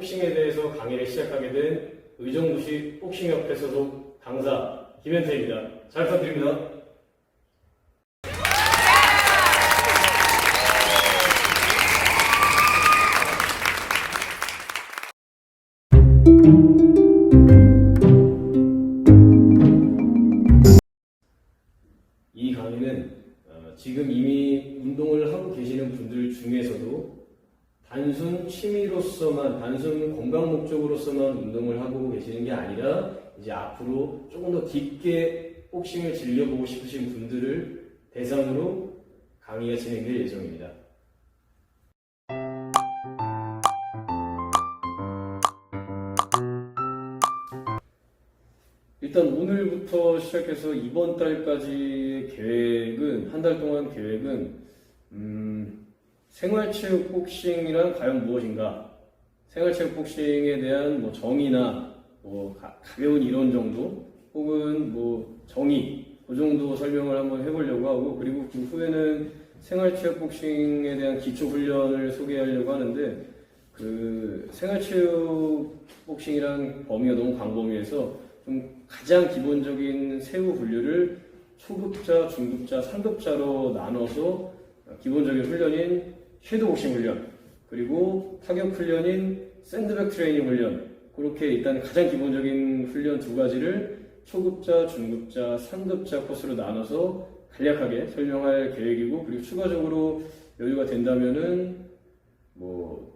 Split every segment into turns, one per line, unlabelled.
복싱에 대해서 강의를 시작하게 된 의정부시 복싱협회 소속 강사 김현태입니다. 잘 부탁드립니다. 이 강의는 지금 이미 운동을 하고 계시는 분들 중에서도 단순 취미로서만, 단순 건강 목적으로서만 운동을 하고 계시는 게 아니라 이제 앞으로 조금 더 깊게 복싱을 즐겨보고 싶으신 분들을 대상으로 강의가 진행될 예정입니다. 일단 오늘부터 시작해서 이번 달까지의 계획은, 한 달 동안 계획은 생활체육 복싱이란 과연 무엇인가? 생활체육 복싱에 대한 뭐 정의나 뭐 가벼운 이론 정도, 혹은 뭐 정의, 그 정도 설명을 한번 해보려고 하고, 그리고 그 후에는 생활체육 복싱에 대한 기초 훈련을 소개하려고 하는데, 그 생활체육 복싱이란 범위가 너무 광범위해서 좀 가장 기본적인 세부 분류를 초급자, 중급자, 상급자로 나눠서 기본적인 훈련인 섀도우 복싱 훈련, 그리고 타격 훈련인 샌드백 트레이닝 훈련, 그렇게 일단 가장 기본적인 훈련 두 가지를 초급자, 중급자, 상급자 코스로 나눠서 간략하게 설명할 계획이고, 그리고 추가적으로 여유가 된다면은 뭐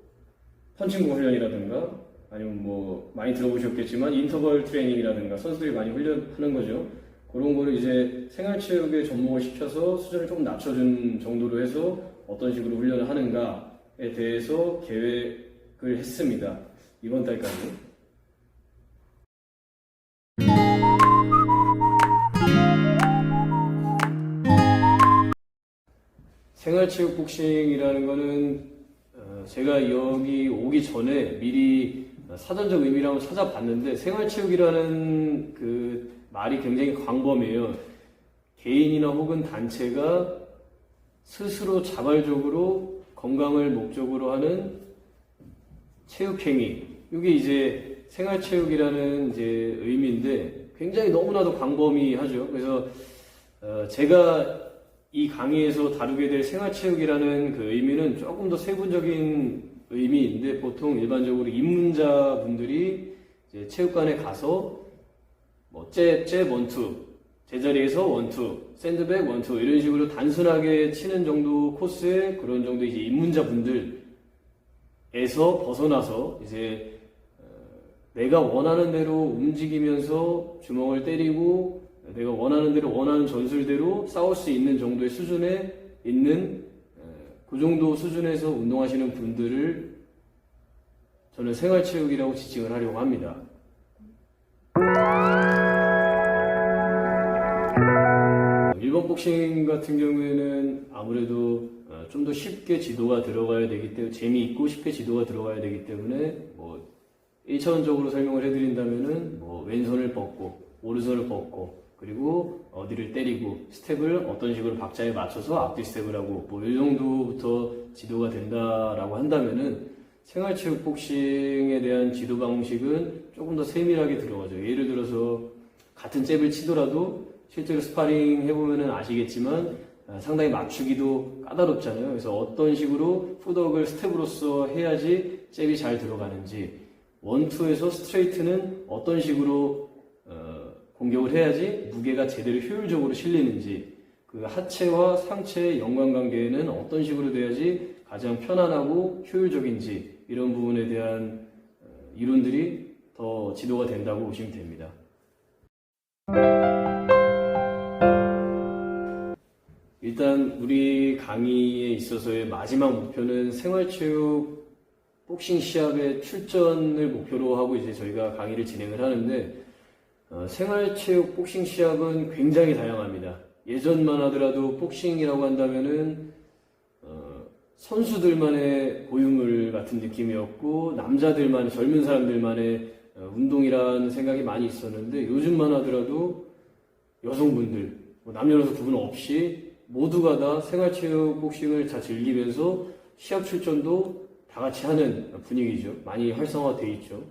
펀칭복 훈련이라든가, 아니면 뭐 많이 들어보셨겠지만 인터벌 트레이닝이라든가, 선수들이 많이 훈련하는 거죠. 그런 거를 이제 생활체육에 접목을 시켜서 수준을 조금 낮춰준 정도로 해서 어떤 식으로 훈련을 하는가에 대해서 계획을 했습니다. 이번 달까지. 생활체육 복싱이라는 거는 제가 여기 오기 전에 미리 사전적 의미를 한번 찾아봤는데, 생활체육이라는 그 말이 굉장히 광범위해요. 개인이나 혹은 단체가 스스로 자발적으로 건강을 목적으로 하는 체육행위, 이게 이제 생활체육이라는 이제 의미인데 굉장히 너무나도 광범위하죠. 그래서 제가 이 강의에서 다루게 될 생활체육이라는 그 의미는 조금 더 세부적인 의미인데, 보통 일반적으로 입문자분들이 이제 체육관에 가서 뭐 잽 원투, 제자리에서 원투, 샌드백 원투, 이런 식으로 단순하게 치는 정도 코스의 그런 정도 이제 입문자분들에서 벗어나서 이제 내가 원하는 대로 움직이면서 주먹을 때리고, 내가 원하는 대로 원하는 전술대로 싸울 수 있는 정도의 수준에 있는 그 정도 수준에서 운동하시는 분들을 저는 생활체육이라고 지칭을 하려고 합니다. 일본 복싱 같은 경우에는 아무래도 좀 더 쉽게 지도가 들어가야 되기 때문에, 재미있고 쉽게 지도가 들어가야 되기 때문에, 뭐 1차원적으로 설명을 해드린다면은 뭐 왼손을 뻗고 오른손을 뻗고, 그리고 어디를 때리고, 스텝을 어떤 식으로 박자에 맞춰서 앞뒤 스텝을 하고, 뭐 이 정도부터 지도가 된다라고 한다면은 생활체육 복싱에 대한 지도 방식은 조금 더 세밀하게 들어가죠. 예를 들어서 같은 잽을 치더라도 실제로 스파링 해보면은 아시겠지만 상당히 맞추기도 까다롭잖아요. 그래서 어떤 식으로 푸덕을 스텝으로서 해야지 잽이 잘 들어가는지, 원투에서 스트레이트는 어떤 식으로 공격을 해야지 무게가 제대로 효율적으로 실리는지, 그 하체와 상체의 연관관계는 어떤 식으로 돼야지 가장 편안하고 효율적인지, 이런 부분에 대한 이론들이 더 지도가 된다고 보시면 됩니다. 일단 우리 강의에 있어서의 마지막 목표는 생활체육 복싱 시합의 출전을 목표로 하고 이제 저희가 강의를 진행을 하는데, 생활체육 복싱 시합은 굉장히 다양합니다. 예전만 하더라도 복싱이라고 한다면은 선수들만의 고유물 같은 느낌이었고, 남자들만의, 젊은 사람들만의 운동이라는 생각이 많이 있었는데, 요즘만 하더라도 여성분들, 남녀노소 구분 없이 모두가 다 생활체육 복싱을 다 즐기면서 시합 출전도 다 같이 하는 분위기죠. 많이 활성화되어 있죠.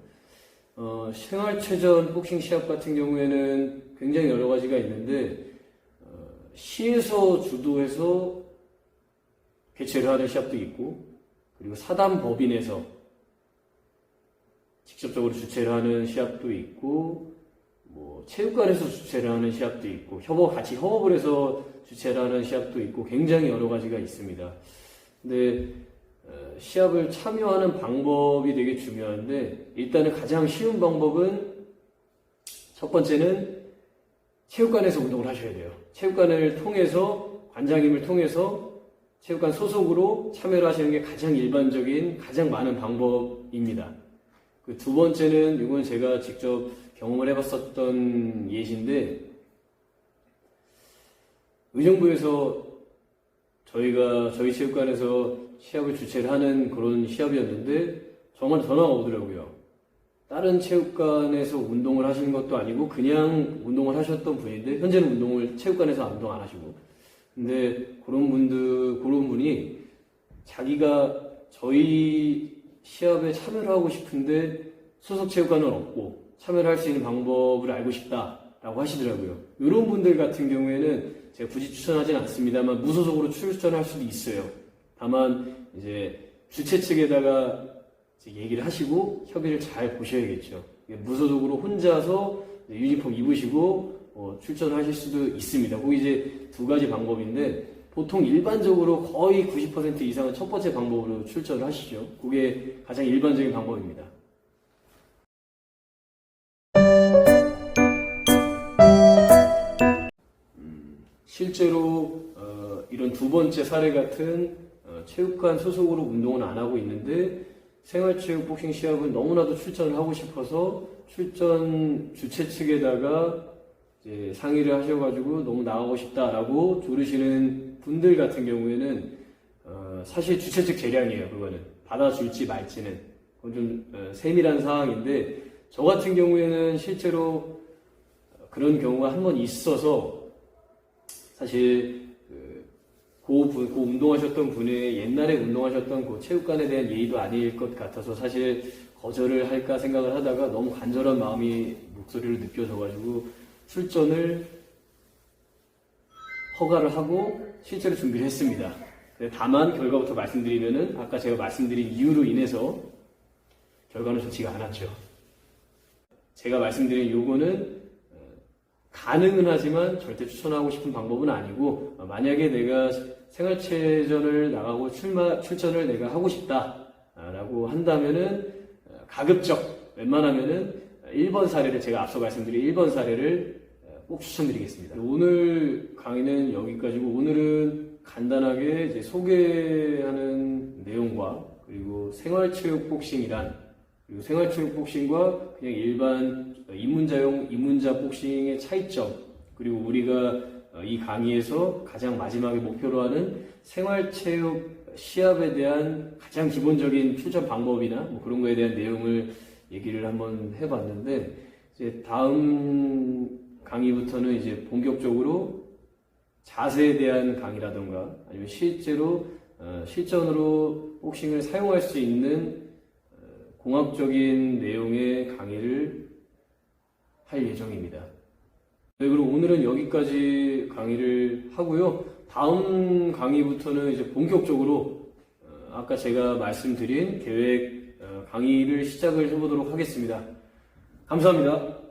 생활체전 복싱 시합 같은 경우에는 굉장히 여러 가지가 있는데, 시에서 주도해서 개최를 하는 시합도 있고, 그리고 사단법인에서 직접적으로 주최를 하는 시합도 있고, 뭐 체육관에서 주최를 하는 시합도 있고, 같이 협업을 해서 주최를 하는 시합도 있고, 굉장히 여러 가지가 있습니다. 근데 시합을 참여하는 방법이 되게 중요한데, 일단은 가장 쉬운 방법은 첫 번째는 체육관에서 운동을 하셔야 돼요. 체육관을 통해서, 관장님을 통해서 체육관 소속으로 참여를 하시는 게 가장 일반적인, 가장 많은 방법입니다. 그 두 번째는, 이건 제가 직접 경험을 해봤었던 예시인데, 의정부에서 저희 체육관에서 시합을 주최를 하는 그런 시합이었는데, 정말 전화가 오더라고요. 다른 체육관에서 운동을 하시는 것도 아니고, 그냥 운동을 하셨던 분인데, 현재는 체육관에서 운동 안 하시고. 근데 그런 분이 자기가 저희 시합에 참여를 하고 싶은데 소속 체육관은 없고 참여를 할 수 있는 방법을 알고 싶다라고 하시더라고요. 이런 분들 같은 경우에는 제가 굳이 추천하지는 않습니다만 무소속으로 출전할 수도 있어요. 다만 이제 주최 측에다가 얘기를 하시고 협의를 잘 보셔야겠죠. 무소속으로 혼자서 유니폼 입으시고 출전을 하실 수도 있습니다. 그게 이제 두 가지 방법인데, 보통 일반적으로 거의 90% 이상은 첫 번째 방법으로 출전을 하시죠. 그게 가장 일반적인 방법입니다. 실제로 이런 두 번째 사례 같은 체육관 소속으로 운동은 안 하고 있는데, 생활체육 복싱 시합은 너무나도 출전을 하고 싶어서 출전 주최 측에다가 이제 상의를 하셔가지고 너무 나가고 싶다라고 조르시는 분들 같은 경우에는 사실 주최 측 재량이에요. 그거는 받아줄지 말지는 그건 좀 세밀한 상황인데, 저 같은 경우에는 실제로 그런 경우가 한 번 있어서 사실 그 운동하셨던 분의 옛날에 운동하셨던 그 체육관에 대한 예의도 아닐 것 같아서 사실 거절을 할까 생각을 하다가 너무 간절한 마음이 목소리를 느껴져가지고 출전을 허가를 하고 실제로 준비를 했습니다. 다만 결과부터 말씀드리면은 아까 제가 말씀드린 이유로 인해서 결과는 좋지가 않았죠. 제가 말씀드린 요거는 가능은 하지만 절대 추천하고 싶은 방법은 아니고, 만약에 내가 생활체전을 나가고 출전을 내가 하고 싶다라고 한다면은 가급적 웬만하면은 1번 사례를, 제가 앞서 말씀드린 1번 사례를 꼭 추천드리겠습니다. 오늘 강의는 여기까지고, 오늘은 간단하게 이제 소개하는 내용과 그리고 생활체육 복싱이란, 그리고 생활체육 복싱과 그냥 일반 입문자 복싱의 차이점, 그리고 우리가 이 강의에서 가장 마지막에 목표로 하는 생활체육 시합에 대한 가장 기본적인 출전 방법이나 뭐 그런 거에 대한 내용을 얘기를 한번 해봤는데, 이제 다음 강의부터는 이제 본격적으로 자세에 대한 강의라던가 아니면 실제로 실전으로 복싱을 사용할 수 있는 공학적인 내용의 강의를 할 예정입니다. 네, 그리고 오늘은 여기까지 강의를 하고요. 다음 강의부터는 이제 본격적으로 아까 제가 말씀드린 계획 강의를 시작을 해보도록 하겠습니다. 감사합니다.